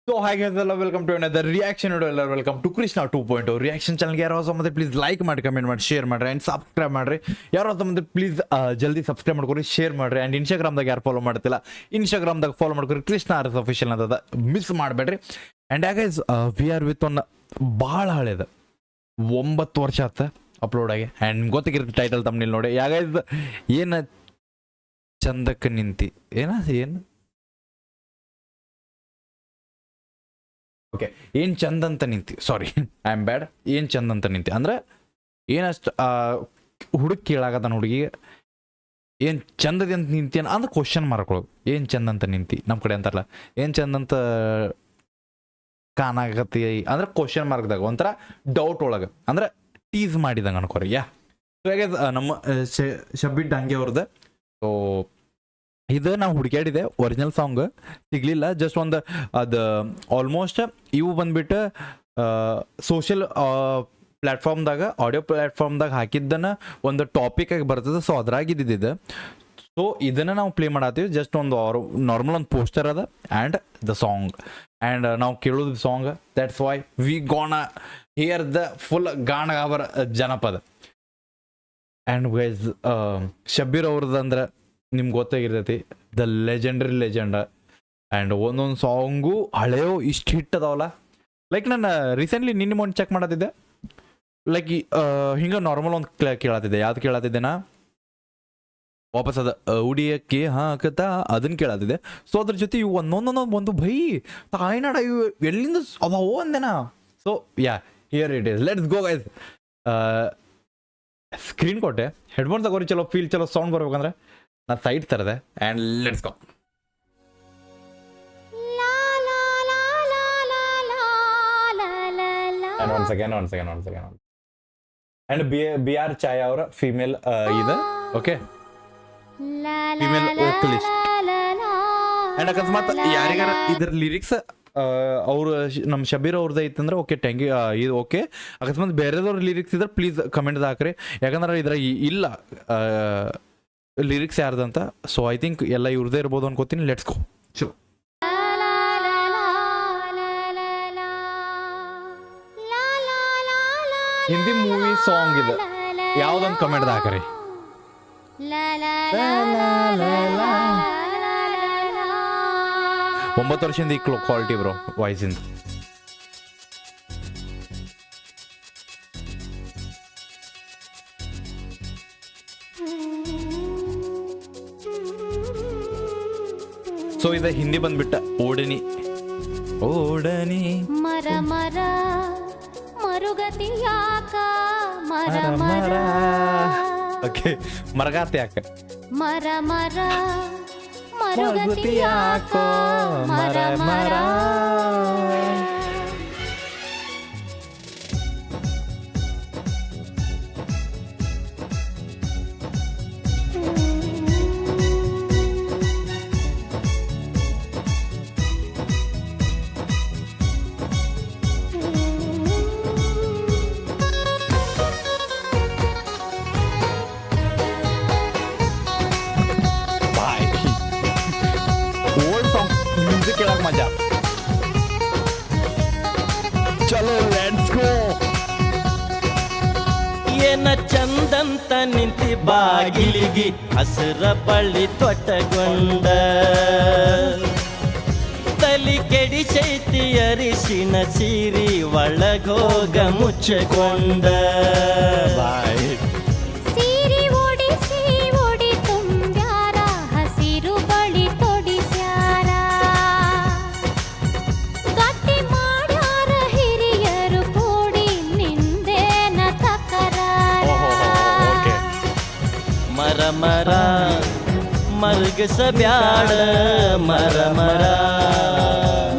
So hi guys, hello, welcome to another reaction video. Hello, welcome to Krishna 2.0 reaction channel ಗೆ ಯಾರು ಹೊಸ ಮತ್ತೆ please like ಮಾಡಿ comment ಮಾಡಿ ಶೇರ್ ಮಾಡ್ರಿ ಅಂಡ್ ಸಬ್ಸ್ಕ್ರೈಬ್ ಮಾಡ್ರಿ. ಯಾರು ಹೊಸ ಮತ್ತೆ ಪ್ಲೀಸ್ ಜಲ್ದಿ ಸಬ್ಸ್ಕ್ರೈಬ್ ಮಾಡ್ಕೊರಿ, ಶೇರ್ ಮಾಡ್ರಿ ಅಂಡ್ ಇನ್ಸ್ಟಾಗ್ರಾಮ್ದಾಗ ಯಾರು ಫಾಲೋ ಮಾಡ್ತಿಲ್ಲ ಇನ್ಸ್ಟಾಗ್ರಾಮ್ದಾಗ ಫಾಲೋ ಮಾಡ್ಕೊರಿ, ಕೃಷ್ಣ ಆರ್ಎಸ್ ಅಫಿಷಿಯಲ್ ಅಂತ ಮಿಸ್ ಮಾಡಬೇಡ್ರಿ. And guys we are with one ಭಾಳ ಹಳೇದು 9 ವರ್ಷ ಆತ ಅಪ್ಲೋಡ್ ಆಗಿ ಅಂಡ್ ಗೊತ್ತಿರುತ್ತೆ ಟೈಟಲ್ ತಮ್ಮನಿಲ್ ನೋಡಿ. ಗೈಸ್ ಏನು ಚಂದಕ್ಕೆ ನಿಂತಿ ಏನು ಓಕೆ ಏನು ಚಂದ ಅಂತ ನಿಂತಿ, ಸಾರಿ ಐ ಆಮ್ ಬ್ಯಾಡ್. ಏನು ಚಂದ ಅಂತ ನಿಂತಿ ಅಂದ್ರೆ ಏನಷ್ಟು ಹುಡುಗಿ ಕೇಳಾಗತ್ತಾನ ಹುಡುಗಿಗೆ ಏನು ಚಂದದಿ ಅಂತ ನಿಂತಿ ಅಂದ್ರೆ ಕ್ವಶನ್ ಮಾಡ್ಕೊಳ್ಳೋದು. ಏನು ಚಂದ ಅಂತ ನಿಂತಿ ನಮ್ಮ ಕಡೆ ಅಂತಾರಲ್ಲ, ಏನು ಚಂದ ಅಂತ ಕಾಣಾಗತ್ತಿ ಅಂದ್ರೆ ಕ್ವಶನ್ ಮಾರ್ಕ್ದಾಗ ಒಂಥರ ಡೌಟ್ ಒಳಗೆ ಅಂದ್ರೆ ಟೀಸ್ ಮಾಡಿದಂಗೆ ಅನ್ಕೋರಿ. ಸೊ ಹಾಗೆ ನಮ್ಮ ಶಬ್ಬಿ ಡಾಂಗೆ ಅವ್ರದ್ದು. ಸೊ ಇದು ನಾವು ಹುಡುಕ್ಯಾಡಿದೆ, ಒರಿಜಿನಲ್ ಸಾಂಗ್ ಸಿಗ್ಲಿಲ್ಲ. ಜಸ್ಟ್ ಒಂದು ಅದು ಆಲ್ಮೋಸ್ಟ್ ಇವು ಬಂದ್ಬಿಟ್ಟು ಸೋಷಿಯಲ್ ಪ್ಲ್ಯಾಟ್ಫಾರ್ಮ್ದಾಗ ಆಡಿಯೋ ಪ್ಲ್ಯಾಟ್ಫಾರ್ಮ್ದಾಗ ಹಾಕಿದ್ದನ್ನು ಒಂದು ಟಾಪಿಕಾಗಿ ಬರ್ತದೆ. ಸೊ ಅದ್ರಾಗಿದ್ದಿದ್ದು. ಸೊ ಇದನ್ನು ನಾವು ಪ್ಲೇ ಮಾಡತ್ತೀವಿ. ಜಸ್ಟ್ ಒಂದು ನಾರ್ಮಲ್ ಒಂದು ಪೋಸ್ಟರ್ ಅದ ಆ್ಯಂಡ್ ದ ಸಾಂಗ್ ಆ್ಯಂಡ್ ನಾವು ಕೇಳೋದು song. That's why we gonna hear the full ಗಾಣಗಾಬರ ಜನಪದ. ಆ್ಯಂಡ್ ವೈಸ್ ಶಬ್ಬೀರ್ ಅವ್ರದ್ದು ಅಂದ್ರೆ ನಿಮ್ಗೆ ಗೊತ್ತಾಗಿರ್ತೈತಿ, ದ ಲೆಜೆಂಡರಿ ಲೆಜೆಂಡ. ಆ್ಯಂಡ್ ಒಂದೊಂದು ಸಾಂಗು ಹಳೆಯೋ ಇಷ್ಟು ಹಿಟ್ ಅದಾವಲ್ಲ. ಲೈಕ್ ನಾನು ರೀಸೆಂಟ್ಲಿ ನಿನ್ನೆ ಮೊನ್ನೆ ಚೆಕ್ ಮಾಡತ್ತಿದ್ದೆ, ಲೈಕ್ ಹಿಂಗೆ ನಾರ್ಮಲ್ ಒಂದು ಕೇಳತ್ತಿದ್ದೆ. ಯಾವ್ದು ಕೇಳತ್ತಿದ್ದೆನಾ ವಾಪಸ್ ಅದ ಉಡಿಯಕ್ಕೆ ಹಾಕತ್ತಾ ಅದನ್ನು ಕೇಳತ್ತಿದ್ದೆ. ಸೊ ಅದ್ರ ಜೊತೆ ಇವು ಒಂದು ಭೈ ತಾಯ್ನಾಡ ಇವು ಎಲ್ಲಿಂದ ಅದಾವೋ ಅಂದೆನಾ. So here it is, let's go guys. Screen ಕೊಟ್ಟೆ, ಹೆಡ್ಫೋನ್ ತಗೋರಿ, ಚಲೋ ಫೀಲ್ ಚಲೋ ಸೌಂಡ್ ಬರ್ಬೇಕಂದ್ರೆ ನಾ ಸೈಡ್ ತರದೆ and let's go. one second. And BR Chhaya ಅವರ ಫೀಮೇಲ್ ಇದೆ, ಓಕೆ, ಫೀಮೇಲ್ ವೋಕಲಿಸ್ಟ್. ಆ್ಯಂಡ್ ಅಕಸ್ಮಾತ್ ಯಾರಿಗಾರ ಇದ್ರ ಲಿರಿಕ್ಸ್ ಅವರು ನಮ್ಮ ಶಬೀರ್ ಅವ್ರದ್ದು ಐತಂದ್ರೆ ಓಕೆ, ಟ್ಯಾಂಕ್ ಯು. ಇದು ಓಕೆ. ಅಕಸ್ಮಾತ್ ಬೇರೆದವ್ರ ಲಿರಿಕ್ಸ್ ಇದ್ರೆ ಪ್ಲೀಸ್ ಕಮೆಂಟ್ ಹಾಕ್ರಿ, ಯಾಕಂದ್ರೆ ಇದ್ರಾಗ ಇಲ್ಲ ಲಿರಿಕ್ಸ್ ಯಾರ್ದಂತ. ಸೊ ಐ ಥಿಂಕ್ ಎಲ್ಲ ಇವ್ರದೇ ಇರ್ಬೋದು ಅನ್ಕೋತೀನಿ. Let's go. ಚು ಹಿಂದಿ ಮೂವಿ ಸಾಂಗ್ ಇದೆ, ಯಾವ್ದೊಂದು ಕಮೆಂಟ್ ಹಾಕ್ರಿ. ಒಂಬತ್ತು ವರ್ಷದಿಂದ ಈ ಕ್ವಾಲಿಟಿ ಬ್ರೋ ವಾಯ್ಸಿಂದ. ಸೊ ಇದು ಹಿಂದಿ ಬಂದ್ಬಿಟ್ಟ ಓಡನಿ ಮರ ಮರ ಮರುಗತಿ ಯಾಕ ಮರ ಮರ. ಓಕೆ, ಮರಗಾತಿ ಯಾಕ ಮರ ಮರ ಮರುಗತಿ ಯಾಕ ಮರ ಮರ. ಕೇಳಕ್ ಮಜಾ. ಚಲೋ ಲೆಟ್ಸ್ ಗೋ. ಏನ ಚಂದಂತ ನಿಂತಿ ಬಾಗಿಲಿಗಿ ಹಸಿರ ಬಳ್ಳಿ ತೊಟ್ಟಗೊಂಡ ತಲಿ ಕೆಡಿಸೈತಿ ಅರಿಶಿನ ಸೀರಿ ಒಳಗೋಗ ಮುಚ್ಚಕೊಂಡ. ಸೀರಿ ಓಡಿಸಿ ಓಡಿ ತುಂಬ್ಯಾರ ಹಸಿರು ಬಳಿ ತೊಡಿಸ್ಯಾರ. ಗಟ್ಟಿ ಮಾಡ್ಯಾರ ಹಿರಿಯರು ಕೂಡಿ ನಿಂದೇನ ತಕರಾರ. ಮರ ಮರ ಮರ್ಗಸ ಬ್ಯಾಡ ಮರ ಮರ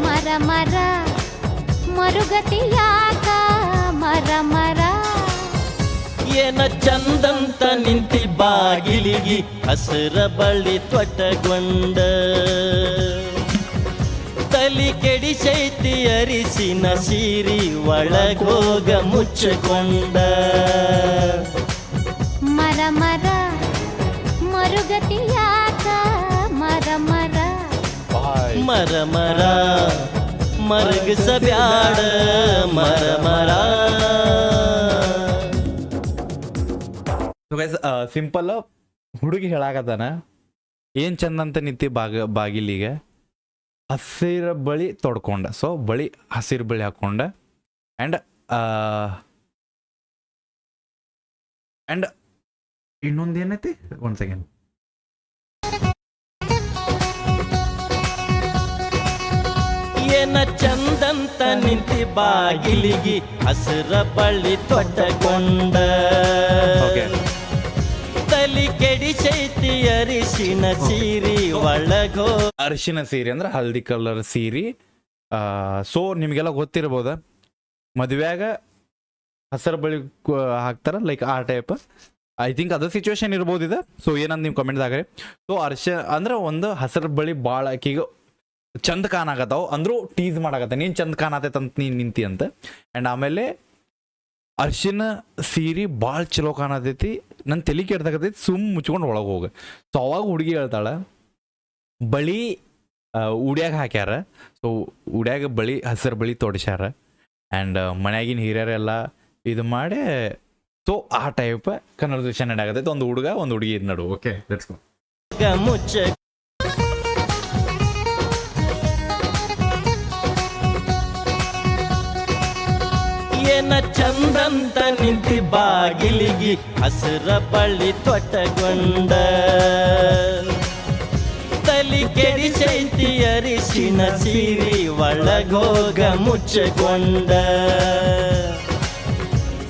ಮರ ಮರ ಮರುಗತಿ ಯಾಕ ಮರ ಮರ. ಏನ ಚಂದಂತ ನಿಂತಿ ಬಾಗಿಲಿಗಿ ಹಸಿರ ಬಳ್ಳಿ ತೊಟ್ಟಗೊಂಡ ತಲಿ ಕೆಡಿಸೈತಿ ಅರಿಸಿನ ಸೀರಿ ಒಳಗೋಗ ಮುಚ್ಚಕೊಂಡ. ಮರ ಮರ ಮರುಗತಿ ಯಾಕ ಮರ ಮರ. ಮರ ಮರ ಮರಗಸಬ್ಯಾಡ ಮರ ಮರ. ಸಿಂಪಲ್ ಹುಡುಗಿ ಹೇಳಾಕತ್ತಾನ, ಏನ್ ಚಂದ ಅಂತ ನಿಂತಿ ಬಾಗಿಲಿಗೆ ಹಸಿರು ಬಳಿ ತೊಡ್ಕೊಂಡ. ಸೊ ಬಳಿ ಹಸಿರು ಬಳಿ ಹಾಕೊಂಡ ಆ್ಯಂಡ್ ಇನ್ನೊಂದು ಏನೈತಿ, ಒಂದ್ ಸೆಕೆಂಡ್. ಏನ ಚಂದಂತ ನಿಂತಿ ಬಾಗಿಲಿಗಿ ಹಸಿರ ಬಳ್ಳಿ ತೊಟ್ಟಕೊಂಡ. ಓಕೆ, ತಲಿ ಕೆಡಿಸೈತಿ ಅರಿಶಿನ ಸೀರಿ ಒಳಗೋ. ಅರಿಶಿನ ಸೀರೆ ಅಂದ್ರೆ ಹಲ್ದಿ ಕಲರ್ ಸೀರೆ. ಸೊ ನಿಮಗೆಲ್ಲ ಗೊತ್ತಿರ್ಬೋದ, ಮದುವೆಯಾಗ ಹಸಿರು ಬಳಿ ಹಾಕ್ತಾರ, ಲೈಕ್ ಆ ಟೈಪ್. ಐ ಥಿಂಕ್ ಅದು ಸಿಚುವೇಶನ್ ಇರ್ಬೋದು ಇದು. ಸೊ ಏನಂತ ನೀವು ಕಮೆಂಟ್ದಾಗ್ರಿ. ಸೊ ಅಂದ್ರೆ ಒಂದು ಹಸಿರು ಬಳಿ ಭಾಳ ಆಕಿಗೆ ಚಂದ ಕಾಣಾಕತ್ತಾವ, ಅಂದ್ರೂ ಟೀಸ್ ಮಾಡಾಕತ್ತ, ನೀನು ಚಂದ ಕಾಣತೈತೆ ಅಂತ ನೀನು ನಿಂತಿ ಅಂತ. ಆ್ಯಂಡ್ ಆಮೇಲೆ ಅರ್ಶಿನ ಸೀರೆ ಭಾಳ ಚಲೋ ಕಾಣತೈತಿ, ನನ್ನ ತಲೆ ಕೆಡ್ದಾಕತೈತಿ, ಮುಚ್ಕೊಂಡು ಒಳಗೆ ಹೋಗ. ಸೊ ಅವಾಗ ಹುಡುಗಿ ಹೇಳ್ತಾಳೆ, ಬಳಿ ಉಡ್ಯಾಗ ಹಾಕ್ಯಾರ. ಸೊ ಉಡ್ಯಾಗ ಬಳಿ ಹಸಿರು ಬಳಿ ತೊಡಿಸ್ಯಾರ. ಆ್ಯಂಡ್ ಮನ್ಯಾಗಿನ ಹಿರಿಯರೆಲ್ಲ ಇದು ಮಾಡಿ. ಸೊ ಆ ಟೈಪ್ ಕನ್ವರ್ಸೇಷನ್ ನಡಾಕತೈತಿ ಒಂದು ಹುಡುಗ ಒಂದು ಹುಡುಗಿ ನಡು. Okay, let's go. ಮುಚ್ಚ ಏನ ಚಂದಂತ ನಿಂತಿ ಬಾಗಿಲಿಗಿ ಹಸಿರ ಬಳ್ಳಿ ತೊಟ್ಟಗೊಂಡ. ತಲಿ ಕೆಡಿಸೈತಿ ಅರಿಶಿನ ಸೀರಿ ಒಳಗೋಗ ಮುಚ್ಚಕೊಂಡ.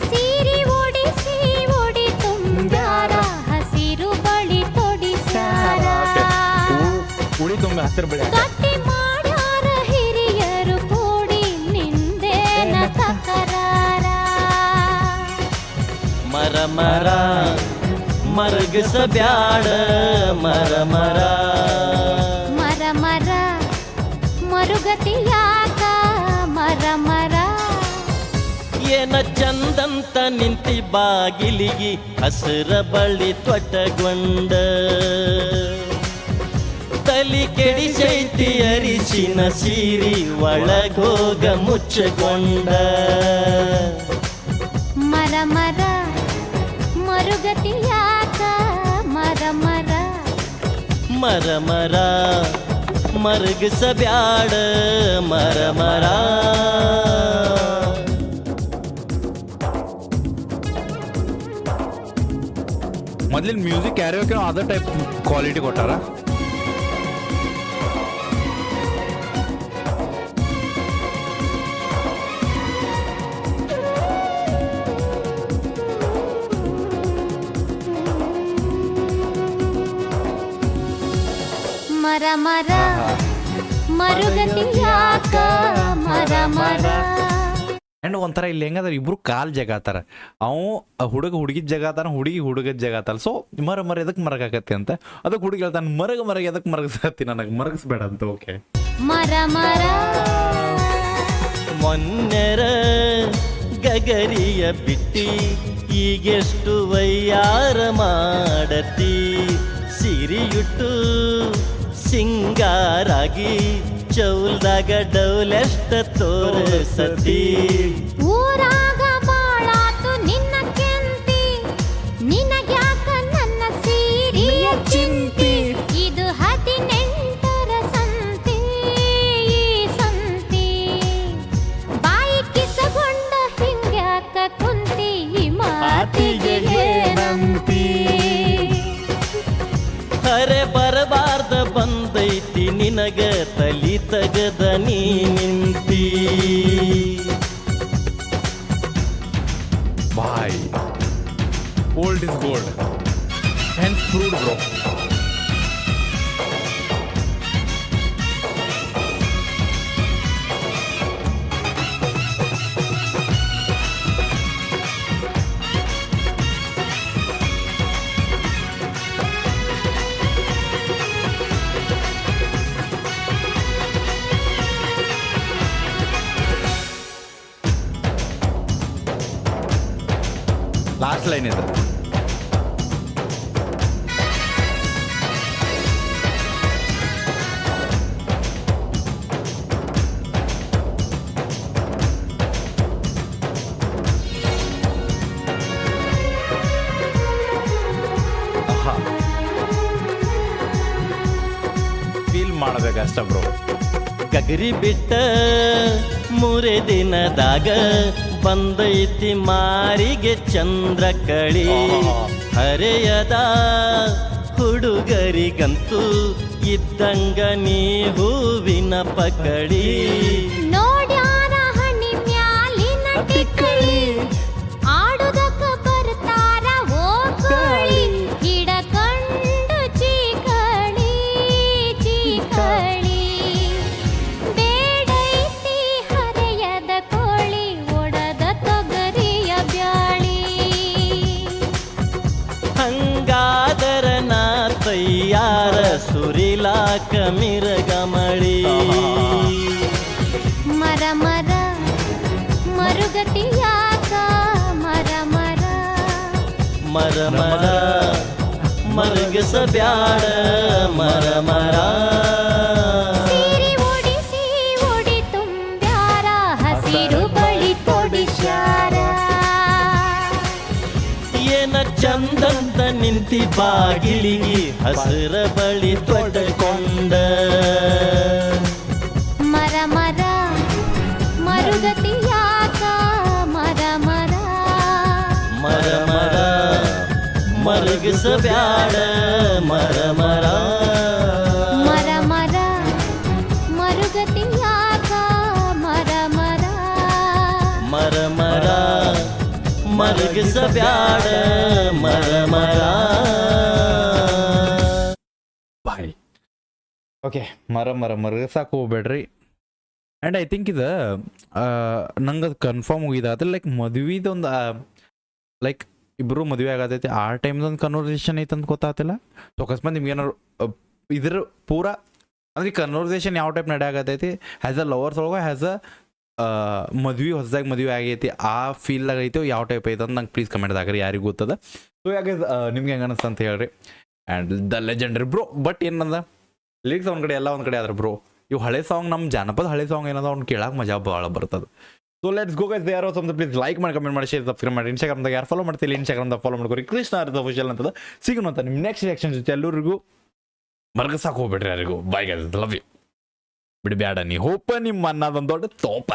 ಸೀರೆ ಓಡಿಸಿ ಓಡಿ ತುಂಬ್ಯಾರ ಹಸಿರು ಬಳಿ ತೊಡಿಸ್ಯಾರ. ಉಳಿ ತುಂಬ ಹಸಿರು ಬಳಿ ಗಟ್ಟಿ ಮಾಡ್ಯಾರ ಹಿರಿಯರು ಕೂಡಿ ನಿಂದೇನ ತಕರಾರ. ಮರ ಮರ ಮರಗಸಬ್ಯಾಡ ಮರ ಮರ. ಮರ ಮರ ಮರುಗತಿಯಾಕ ಮರ ಮರ. ಏನ ಚಂದಂತ ನಿಂತಿ ಬಾಗಿಲಿಗಿ ಹಸಿರ ಬಳ್ಳಿ ತೊಟ್ಟಗೊಂಡ. ತಲಿ ಕೆಡಿಸೈತಿ ಅರಿಶಿನ ಸೀರಿ ಒಳಗೋಗ ಮುಚ್ಚಕೊಂಡ. ಮರ ಮರ ಮರುಗತಿಯಾಕ ಮರ ಮರ. ಮರ ಮರ ಮರಗಸಬ್ಯಾಡ ಮರ ಮರ. ಮೊದ್ಲಿನ ಮ್ಯೂಸಿಕ್ ಕ್ಯಾರಿಯೋಕೆ ಅದೇ ಟೈಪ್ ಕ್ವಾಲಿಟಿ ಕೊಟ್ಟಾರ. ಮರ ಮರ ಮರುಗತಿಯಾಕ ಮರ ಮರ. ಆ್ಯಂಡ್ ಒಂಥರ ಇಲ್ಲಿ ಹೆಂಗಂದ್ರೆ ಇಬ್ರು ಕಾಲ್ ಜಗಾತಾರ. ಅವು ಹುಡುಗ ಹುಡುಗಿದ ಜಗಾತಾನ, ಹುಡುಗಿ ಹುಡುಗದ ಜಗಾತಾರ. ಸೊ ಮರ ಮರ ಎದಕ್ಕೆ ಮರಗಾಕತ್ತೆ ಅಂತ ಅದಕ್ಕೆ ಹುಡುಗಿ ಹೇಳ್ತಾನೆ, ಮರಗ ಎದಕ್ಕೆ ಮರಗಸತ್ತಿ, ನನಗೆ ಮರಗಿಸ್ಬೇಡ ಅಂತ. ಓಕೆ, ಮರ ಮರ ಮೊನ್ನೆರ ಗಗರಿಯ ಬಿಟ್ಟಿ ಈಗೆಷ್ಟು ವಯ್ಯಾರ ಮಾಡತಿ. ಸಿರಿಯುಟ್ಟು ಸಿಂಗಾರಾಗಿ ಚೌಲ್ದಾಗ ಡೌಲೆಷ್ಟ ತೋರಿಸತಿ. ಊರಾಗ ಬಾಳಾತು ನಿನ್ನ ಕೆಂತಿ, ನಿನಗ್ಯಾಕ ನನ್ನ ಸೀರೆಯ ಚಿಂತಿ. ಇದು 18ರ ಸಂತಿ, ಈ ಸಂತಿ ಬಾಯಿ ಕಿಸಗೊಂಡ ಹಿಂಗ್ಯಾಕ ಕುಂತಿ, ಮಾತಿಗೆ ಏನಂತಿ. ಹರೆ ಬರಬಾರ್ದ ಬಂದೈತಿ ನಿನಗ ತಲಿ ತಗದ ನೀ ನಿಂತಿ. ಬಾಯ್ old is gold, hence proved bro. Last line ಇದೆ. ಚಿಗರಿ ಬಿಟ್ಟ ಮೂರೇ ದಿನದಾಗ ಬಂದೈತಿ ಮಾರಿಗೆ ಚಂದ್ರ ಕಳಿ ಹರೆಯದ ಹುಡುಗರಿಗಂತೂ ಇದ್ದಂಗ ನೀ ಹೂವಿನ ಪಕಡಿ ನೋಡ್ಯಾರ ಹಣ್ಣಿ ಮ್ಯಾಲಿನ ಟಿಕ್ಕಳಿ ಆಡುದಕ್ಕ ಬರ್ತಾರ ಓ ಕೋಳಿ ಹಿಡಕಂಡು ಚೀಕಳಿ ಚೀಕಳಿ ಬೇಡೈತಿ ಹರೆಯದ ಕೋಳಿ ಒಡದ ತೊಗರಿಯ ಬ್ಯಾಳಿ ಹಂಗಾದರ ನಾ ತಯ್ಯಾರ ಸುರಿಲಾಕ ಮಿರಗಮಳಿ ಮರ ಮರ ಮರುಗತಿಯಾಕ ಮರ ಮರ ಮರ ಮರ ಮರಗಸ ಬ್ಯಾಡ ಮರ ಮರ ಸೀರೆ ಉಡಿಸಿ ಉಡಿ ತುಂಬ್ಯಾರ ಹಸಿರು ಬಳಿ ತೊಡಿಸ್ಯಾರ ಏನ ಚಂದಂತ ನಿಂತಿ ಬಾಗಿಲಿಗಿ ಹಸಿರ ಬಳಿ ತೊಡಕೊಂಡ ಮರ ಮರ ಮರುಗತಿಯಾಕ ಮರ ಮರ ಮರ ಮರ ಮರಗಸ ಬ್ಯಾಡ ಮರ ಮರ ಮರ ಮರ ಮರುಗತಿಯಾಕ ಮರ ಮರ ಮರ ಮರ ಮರಗಸ ಬ್ಯಾಡ ಮರ ಮರ ಬಾಯ್ ಓಕೆ ಮರಗಸಾಕ ಹೋಗ್ಬೇಡ್ರಿ ಆ್ಯಂಡ್ ಐ ಥಿಂಕ್ ಇದು ನಂಗೆ ಅದು ಕನ್ಫರ್ಮ್ ಹೋಗಿದೆ ಅದು ಲೈಕ್ ಮದುವೆದೊಂದು ಲೈಕ್ ಇಬ್ಬರು ಮದುವೆ ಆಗತೈತಿ ಆ ಟೈಮ್ದೊಂದು ಕನ್ವರ್ಸೇಷನ್ ಐತೆ ಅಂತ ಗೊತ್ತಾಗ್ತಿಲ್ಲ ಸೊ ಅಕಸ್ಮಾತ್ ನಿಮ್ಗೆ ಏನಾರು ಇದ್ರ ಪೂರಾ ಅಂದ್ರೆ ಕನ್ವರ್ಸೇಷನ್ ಯಾವ ಟೈಪ್ ನಡೆಯಾಗತೈತಿ ಹ್ಯಾಸ್ ಅ ಲವರ್ಸ್ ಒಳಗೆ ಹ್ಯಾಸ್ ಅ ಮದ್ವೆ ಹೊಸದಾಗಿ ಮದುವೆ ಆಗೈತಿ ಆ ಫೀಲ್ದಾಗ ಐತಿ ಯಾವ ಟೈಪ್ ಐತೆ ಅಂತ ನಂಗೆ ಪ್ಲೀಸ್ ಕಮೆಂಟ್ ಹಾಕ್ರಿ ಯಾರಿಗೂ ಗೊತ್ತದ ಸೊ ಯಾಕೆ ನಿಮ್ಗೆ ಹೆಂಗೆ ಅನಿಸ್ತು ಅಂತ ಹೇಳ್ರಿ and the legendary bro but ಏನಂದ ಲಿರಿಕ್ಸ್ ಒಂದು ಕಡೆ ಎಲ್ಲ ಒಂದು ಕಡೆ ಆದ್ರೆ ಬ್ರೋ ಇವು ಹಳೆ ಸಾಂಗ್ ನಮ್ಮ ಜಾನಪದ ಹಳೆ ಸಾಂಗ್ ಏನದ ಅವ್ನು ಕೇಳಕ್ಕೆ ಮಜಾ ಭಾಳ ಬರ್ತದೆ ಸೊ ಲೆಟ್ಸ್ ಗೋ ಗೈಸ್ ಯಾರೋ ಸ್ವಲ್ಪ ಪ್ಲೀಸ್ ಲೈಕ್ ಮಾಡಿ ಕಮೆಂಟ್ ಮಾಡಿ ಶೇರ್ ಸಬ್ಸ್ಕ್ರೈಬ್ ಮಾಡಿ ಇನ್ಸ್ಟಾಗ್ರಾಮ್ದಾಗ ಯಾರು ಫಾಲೋ ಮಾಡ್ತಿಲ್ಲ ಇನ್ಸ್ಟಾಗ್ರಾಮ್ದಾಗ ಫಾಲೋ ಮಾಡ್ಕೊರಿ ಕೃಷ್ಣ ಅರ್ಥ ಅಫಿಷಿಯಲ್ ಅಂತದ ಸಿಗೋಣ ಅಂತ ನಿಮ್ಮ ನೆಕ್ಸ್ಟ್ ರಿಯಾಕ್ಷನ್ ಜೊತೆ ಎಲ್ಲರಿಗೂ ಮರ್ಗಸಾಕ್ ಹೋಗ್ಬೇಡ್ರಿ ಯಾರಿಗೂ ಬಾಯ್ ಗೈಸ್ ಲವ್ ಯು ಬಿಡಿ ಬ್ಯಾಡ ನೀ ಹೋಪ ನಿಮ್ಮ ಅನ್ನೋದೊಂದು ದೊಡ್ಡ ತೋಪ